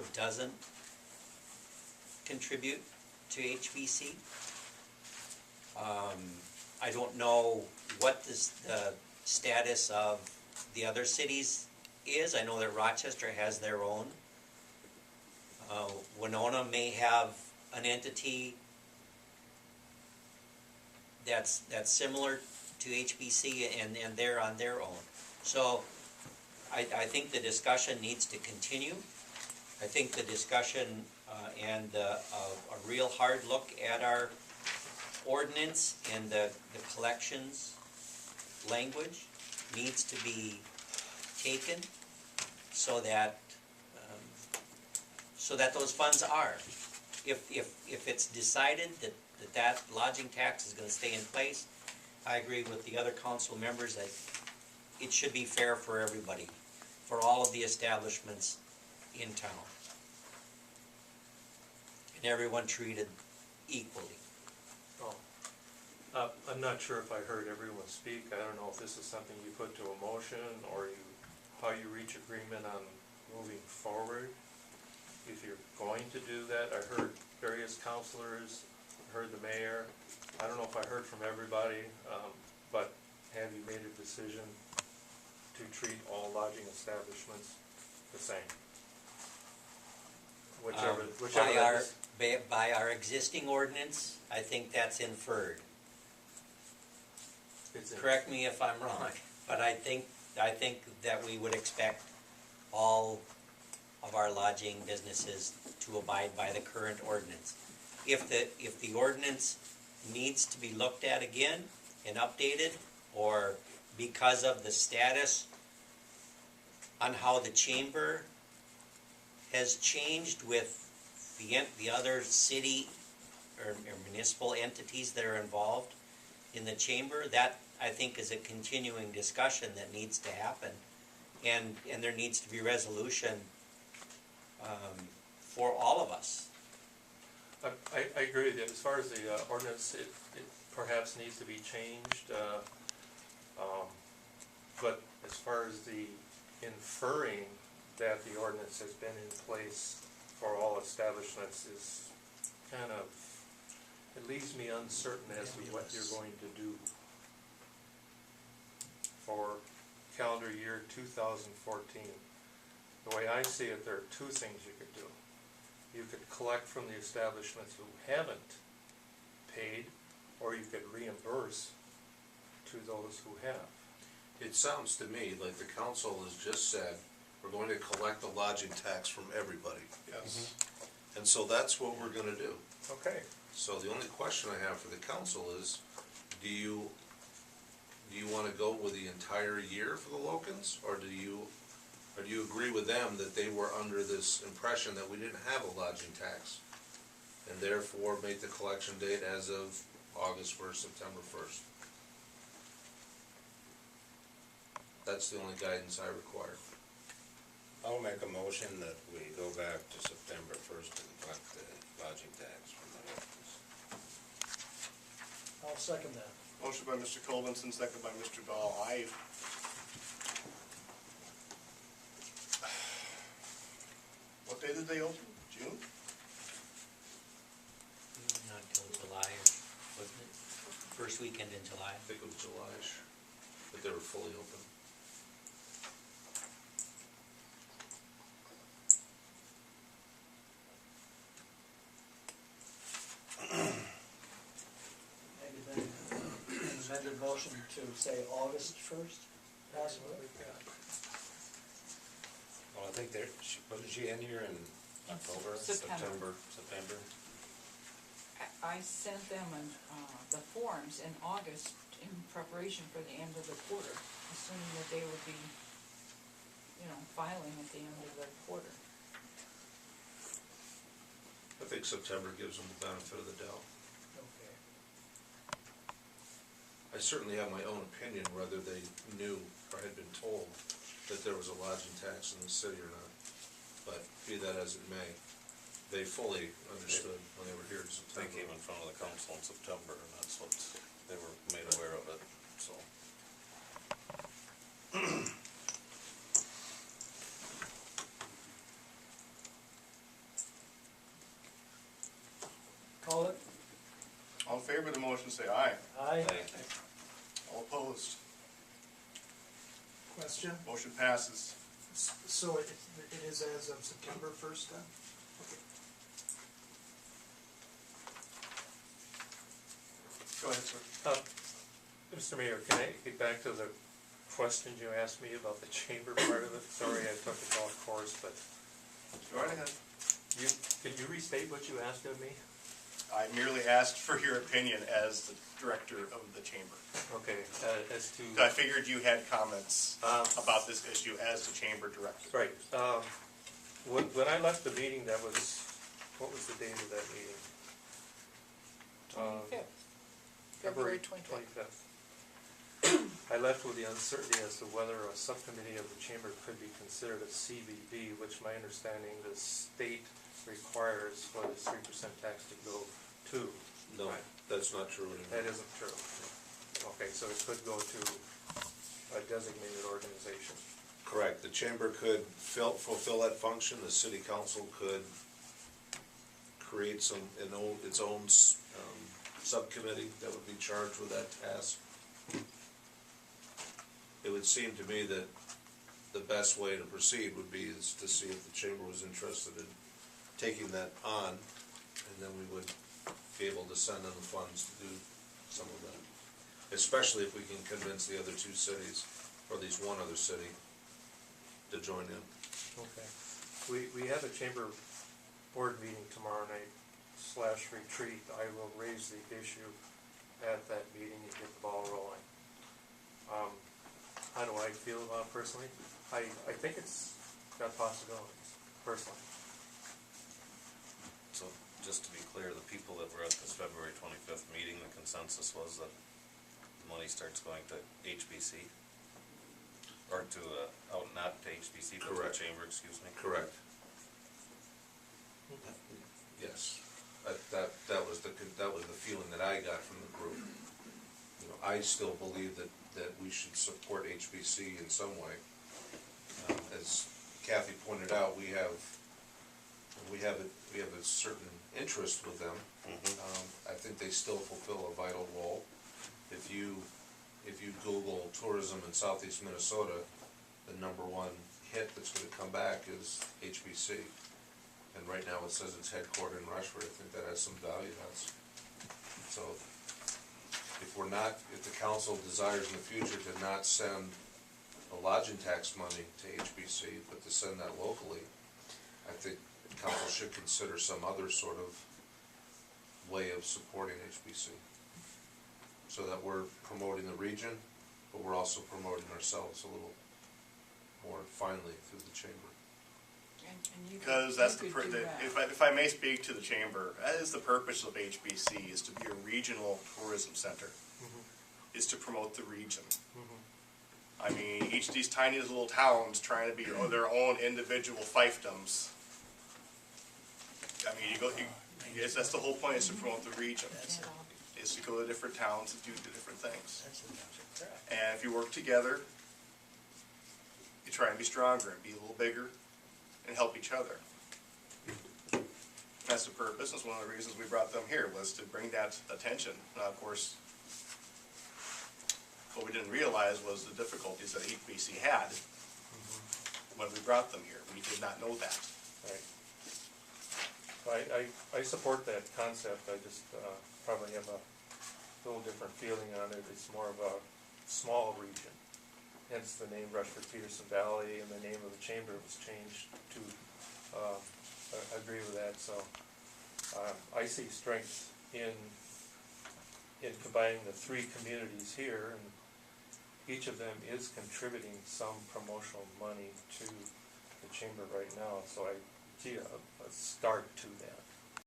that doesn't contribute to HBC. I don't know what the status of the other cities is. I know that Rochester has their own. Winona may have an entity that's similar to HBC, and they're on their own. So I think the discussion needs to continue. I think the discussion and a real hard look at our ordinance and the collections language needs to be taken so that those funds are. If it's decided that lodging tax is going to stay in place, I agree with the other council members that it should be fair for everybody, for all of the establishments in town, and everyone treated equally. I'm not sure if I heard everyone speak. I don't know if this is something you put to a motion or how you reach agreement on moving forward. If you're going to do that, I heard various councilors, heard the mayor. I don't know if I heard from everybody, but have you made a decision to treat all lodging establishments the same? By our existing ordinance, I think that's inferred. Correct me if I'm wrong, but I think that we would expect all of our lodging businesses to abide by the current ordinance. If the ordinance needs to be looked at again and updated, or because of the status on how the chamber has changed with the other city or municipal entities that are involved in the chamber, that I think is a continuing discussion that needs to happen, and there needs to be resolution for all of us. I agree that as far as the ordinance, it perhaps needs to be changed, but as far as the inferring that the ordinance has been in place for all establishments is kind of, it leaves me uncertain as to what you're going to do for calendar year 2014. The way I see it, there are two things you could do. You could collect from the establishments who haven't paid, or you could reimburse to those who have. It sounds to me like the council has just said, we're going to collect the lodging tax from everybody. Yes. And so that's what we're gonna do. Okay. So the only question I have for the council is, do you wanna go with the entire year for the Locans, or do you agree with them that they were under this impression that we didn't have a lodging tax, and therefore make the collection date as of August 1st, September 1st? That's the only guidance I require. I'll make a motion that we go back to September 1st and collect the lodging tax from the locals. I'll second that. Motion by Mr. Colvinson, second by Mr. Dahl. What day did they open? June? Not until July, wasn't it? First weekend in July. I think it was July-ish, but they were fully open. Maybe then an amended motion to say August 1st, possibly? Well, I think wasn't she in here in October? September. September? I sent them the forms in August in preparation for the end of the quarter, assuming that they would be, filing at the end of the quarter. I think September gives them the benefit of the doubt. Okay. I certainly have my own opinion whether they knew or had been told that there was a lodging tax in the city or not. But be that as it may, they fully understood when they were here in I September. think came in front of the council in September, and that's what they were made aware of it, so. favor of the motion, say aye. Aye. All opposed, Question, motion passes. so it is as of September first then? Go ahead, sir. Mr. Mayor, can I get back to the question you asked me about the chamber part of it? Sorry, I took it off course, but Go right ahead. can you restate what you asked of me? I merely asked for your opinion as the director of the chamber. Okay, as to. I figured you had comments Um, about this issue as the chamber director. Right, when I left the meeting, that was, what was the date of that meeting? 25th. February 25th. 25th. I left with the uncertainty as to whether a subcommittee of the chamber could be considered a CBB, which my understanding the state requires for the 3% tax to go to. No, that's not true anymore. That isn't true. Okay, so it could go to a designated organization. Correct, the chamber could fulfill that function, the city council could create its own subcommittee that would be charged with that task. It would seem to me that the best way to proceed would be is to see if the chamber was interested in taking that on, and then we would be able to send in the funds to do some of that. Especially if we can convince the other two cities, or at least one other city, to join in. Okay. We have a chamber board meeting tomorrow night / retreat. I will raise the issue at that meeting and get the ball rolling. How do I feel about it personally? I think it's got possibilities, personally. So, just to be clear, the people that were at this February 25th meeting, the consensus was that the money starts going to HBC? Or to, not to HBC, but to the Correct. chamber, excuse me? Correct. Yes, that was the feeling that I got from the group. You know, I still believe that we should support HBC in some way. As Kathy pointed out, we have a certain interest with them. I think they still fulfill a vital role. If you Google tourism in southeast Minnesota, the #1 hit that's going to come back is HBC. And right now it says it's headquartered in Rushford. I think that has some value. So if the council desires in the future to not send the lodging tax money to HBC, but to send that locally, I think the council should consider some other sort of way of supporting HBC. So that we're promoting the region, but we're also promoting ourselves a little more finely through the chamber. And you could, Because that's you could do that. if I may speak to the chamber, that is the purpose of HBC, is to be a regional tourism center, is to promote the region. I mean, each of these tiny little towns trying to be their own individual fiefdoms. I mean, that's the whole point, is to promote the region, is to go to different towns and do different things. That's a bunch of crap. And if you work together, you try and be stronger and be a little bigger and help each other. That's the purpose. That's one of the reasons we brought them here, was to bring that attention. Now, of course, what we didn't realize was the difficulties that HBC had when we brought them here. We did not know that. Right. I support that concept. I just probably have a little different feeling on it. It's more of a small region. Hence the name Rushford Peterson Valley, and the name of the chamber was changed to agree with that. So I see strength in combining the three communities here, and each of them is contributing some promotional money to the chamber right now. So I see a start to that.